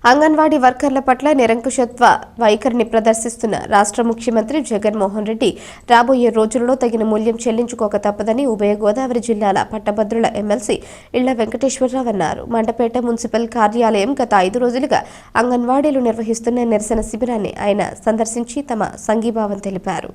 అంగన్వాడీ వర్కర్ల పట్ల నిరంకుశత్వ వైఖరిని ప్రదర్శిస్తున్న రాష్ట్ర ముఖ్యమంత్రి జగన్మోహన్ రెడ్డి రాబోయే రోజుల్లో తగిన మూల్యం చెల్లించుకోక తప్పదని ఉభయ గోదావరి జిల్లాల పట్టభద్రుల ఎమ్మెల్సీ ఇళ్ల వెంకటేశ్వరరావు అన్నారు. మండపేట మున్సిపల్ కార్యాలయం గత 5 రోజులుగా అంగన్వాడీలు నిర్వహిస్తున్న నిరసన శిబిరాన్ని ఆయన సందర్శించి తమ సంఘీభావం తెలిపారు.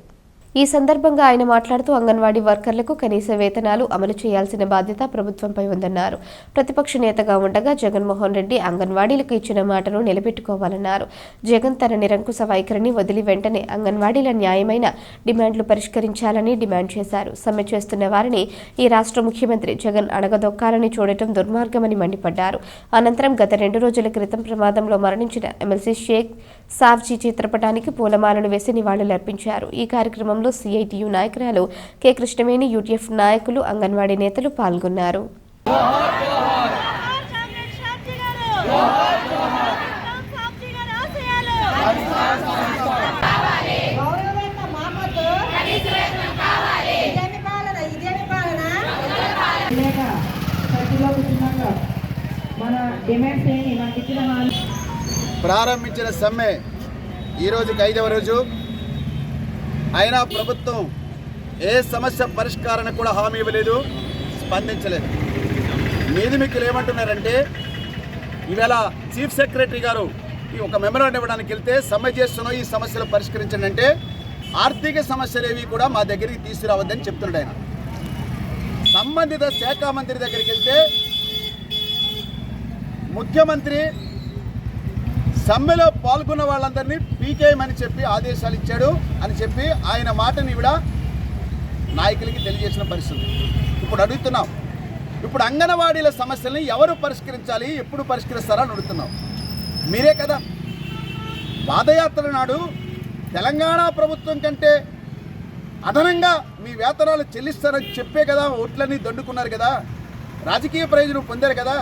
ఈ సందర్భంగా ఆయన మాట్లాడుతూ అంగన్వాడీ వర్కర్లకు కనీస వేతనాలు అమలు చేయాల్సిన బాధ్యత ప్రభుత్వంపై ఉందన్నారు. ప్రతిపక్ష నేతగా ఉండగా జగన్మోహన్ రెడ్డి అంగన్వాడీలకు ఇచ్చిన మాటను నిలబెట్టుకోవాలన్నారు. జగన్ తన నిరంకుశ వైఖరిని వదిలి వెంటనే అంగన్వాడీల న్యాయమైన డిమాండ్లు పరిష్కరించాలని డిమాండ్ చేశారు. సమ్మె చేస్తున్న వారిని ఈ రాష్ట్ర ముఖ్యమంత్రి జగన్ అడగదొక్కాలని చూడటం దుర్మార్గమని మండిపడ్డారు. అనంతరం గత 2 రోజుల క్రితం ప్రమాదంలో మరణించిన ఎమ్మెల్సీ షేక్ సావ్జీ చిత్రపటానికి పూలమాలలు వేసి నివాళులర్పించారు. ఈ కార్యక్రమంలో సిఐటియు నాయకురాలు కె కృష్ణవేణి, యూటీఎఫ్ నాయకులు, అంగన్వాడీ నేతలు పాల్గొన్నారు. ప్రారంభించిన సమ్మె ఈరోజుకి 5వ రోజు అయినా ప్రభుత్వం ఏ సమస్య పరిష్కారాన్ని కూడా హామీ ఇవ్వలేదు, స్పందించలేదు. మీదిమిక్కులు ఏమంటున్నారంటే ఈవేళ చీఫ్ సెక్రటరీ గారు ఒక మెమరాండం ఇవ్వడానికి వెళ్తే సమ్మె చేస్తున్నాం, ఈ సమస్యలు పరిష్కరించండి అంటే ఆర్థిక సమస్యలు ఏవి కూడా మా దగ్గరికి తీసుకురావద్దని చెప్తున్నాడు ఆయన. సంబంధిత శాఖ మంత్రి దగ్గరికి వెళ్తే ముఖ్యమంత్రి సమ్మెలో పాల్గొన్న వాళ్ళందరినీ పీకేయమని చెప్పి ఆదేశాలు ఇచ్చాడు అని చెప్పి ఆయన మాటని కూడా నాయకులకి తెలియజేసిన పరిస్థితి. ఇప్పుడు అడుగుతున్నాం, ఇప్పుడు అంగన్వాడీల సమస్యల్ని ఎవరు పరిష్కరించాలి, ఎప్పుడు పరిష్కరిస్తారని అడుగుతున్నాం. మీరే కదా పాదయాత్ర నాడు తెలంగాణ ప్రభుత్వం కంటే అదనంగా మీ వేతనాలు చెల్లిస్తారని చెప్పే కదా ఓట్లన్నీ దండుకున్నారు కదా, రాజకీయ ప్రయోజనం పొందారు కదా.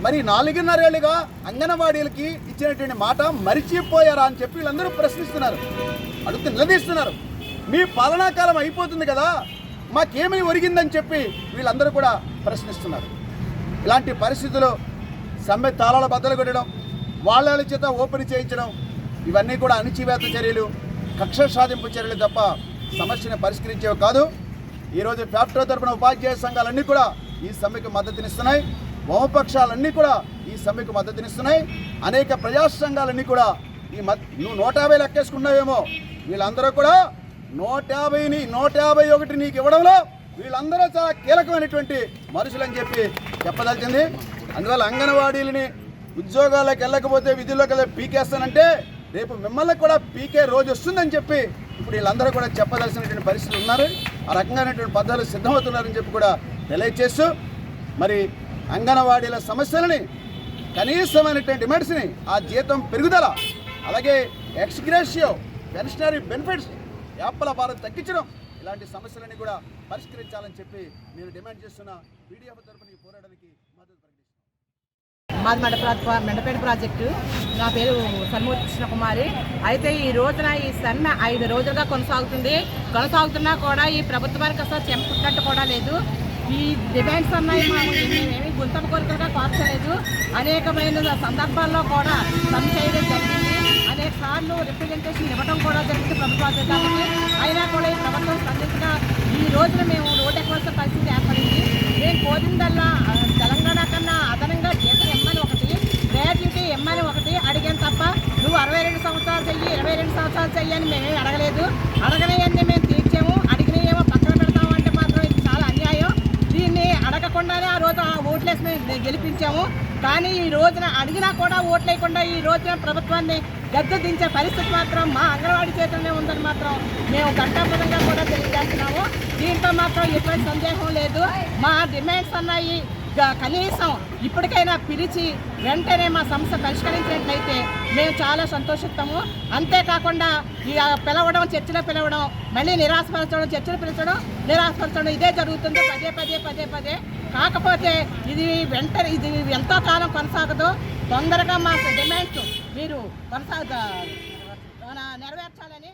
మరి 4.5 ఏళ్ళుగా అంగన్వాడీలకి ఇచ్చినటువంటి మాట మరిచిపోయారా అని చెప్పి వీళ్ళందరూ ప్రశ్నిస్తున్నారు, నిలదీస్తున్నారు. మీ పాలనాకాలం అయిపోతుంది కదా, మాకేమీ ఒరిగిందని చెప్పి వీళ్ళందరూ కూడా ప్రశ్నిస్తున్నారు. ఇలాంటి పరిస్థితుల్లో సమ్మె తాళాల బద్దలు కొట్టడం, వాళ్ళ చేత ఓపెన్ చేయించడం, ఇవన్నీ కూడా అణిచివేత చర్యలు, కక్ష సాధింపు చర్యలు తప్ప సమస్యను పరిష్కరించేవి కాదు. ఈరోజు ఫ్యాక్టరీ తరపున ఉపాధ్యాయ సంఘాలన్నీ కూడా ఈ సమ్మెకు మద్దతునిస్తున్నాయి. వామపక్షాలన్నీ కూడా ఈ సమ్మెకు మద్దతునిస్తున్నాయి. అనేక ప్రజా సంఘాలన్నీ కూడా నువ్వు 150 లెక్కేసుకున్నావేమో, వీళ్ళందరూ కూడా 150ని 151 నీకు ఇవ్వడంలో వీళ్ళందరూ చాలా కీలకమైనటువంటి మనుషులని చెప్పి చెప్పదలిచింది. అందువల్ల అంగన్వాడీలని ఉద్యోగాలకు వెళ్ళకపోతే విధుల్లోకి వెళ్ళి పీకేస్తానంటే రేపు మిమ్మల్ని కూడా పీకే రోజు వస్తుందని చెప్పి ఇప్పుడు వీళ్ళందరూ కూడా చెప్పదలసినటువంటి పరిస్థితులు ఉన్నారు. ఆ రకంగానటువంటి పద్ధతులు సిద్ధమవుతున్నారని చెప్పి కూడా తెలియజేస్తూ మరి అంగన్వాడీల సమస్యలని కనీసమైనటువంటి డిమాండ్స్ని, ఆ జీతం పెరుగుదల, అలాగే ఎక్స్గ్రేషియో, పెన్షనరీ బెనిఫిట్స్, యాప్ల భారం తగ్గించడం, ఇలాంటి సమస్యలని కూడా పరిష్కరించాలని చెప్పి నేను డిమాండ్ చేస్తున్న పీడీఎఫ్ తరపున ఈ పోరాటానికి మద్దతు ప్రకటిస్తున్నాను. మాది మెండపేట ప్రాజెక్టు. నా పేరు సన్మూర్తి కృష్ణకుమారి. అయితే ఈ రోజున ఈ సమ్మె 5 రోజులుగా కొనసాగుతున్నా కూడా ఈ ప్రభుత్వానికి అసలు చెంపుట్టినట్టు కూడా లేదు. ఈ డిమాండ్స్ అన్నాయి మేమేమి గుంతమ కోరికలుగా కోర్చలేదు. అనేకమైన సందర్భాల్లో కూడా సమ్మె చేయడం జరిగింది. అనేక సార్లు రిప్రజెంటేషన్ ఇవ్వడం కూడా జరిగింది ప్రభుత్వ అధికారులకి. అయినా కూడా ఈ ప్రభుత్వం స్పందించిన ఈ రోజున మేము రోడ్డు ఎక్కవలసిన పరిస్థితి ఏర్పడింది. మేము కోరిందల్లా తెలంగాణ కన్నా అదనంగా జీతం ఇమ్మని ఒకటి, గ్రాడ్యుటీ ఇమ్మని ఒకటి అడిగాను తప్ప నువ్వు 62 సంవత్సరాలు చెయ్యి, 22 సంవత్సరాలు చెయ్యి అని మేమేమి అడగలేదు. అడగనేవన్నీ మేము తీర్చాము, అడిగినవేమో పక్కన పెడతాము అంటే మాత్రం ఇది చాలా అన్యాయం. దీన్ని అడగకుండానే ఆ రోజు ఆ ఓట్లేసి మేము గెలిపించాము. కానీ ఈ రోజున అడిగినా కూడా ఓట్లేయకుండా ఈ రోజున ప్రభుత్వాన్ని గద్దె దించే పరిస్థితి మాత్రం మా అంగన్వాడీ చేతుల్లోనే ఉందని మాత్రం మేము ఘంటాపదంగా కూడా తెలియజేస్తున్నాము. దీంట్లో మాత్రం ఎటువంటి సందేహం లేదు. మా డిమాండ్స్ అన్నాయి కనీసం ఇప్పటికైనా పిలిచి వెంటనే మా సమస్య పరిష్కరించినట్లయితే మేము చాలా సంతోషిస్తాము. అంతేకాకుండా పిలవడం, చర్చలు పిలవడం, మళ్ళీ నిరాశపరచడం, చర్చలు పిలిచడం, నిరాశపరచడం ఇదే జరుగుతుంది పదే. కాకపోతే ఇది ఎంతో కాలం కొనసాగదు. తొందరగా మా డిమాండ్స్ మీరు నెరవేర్చాలని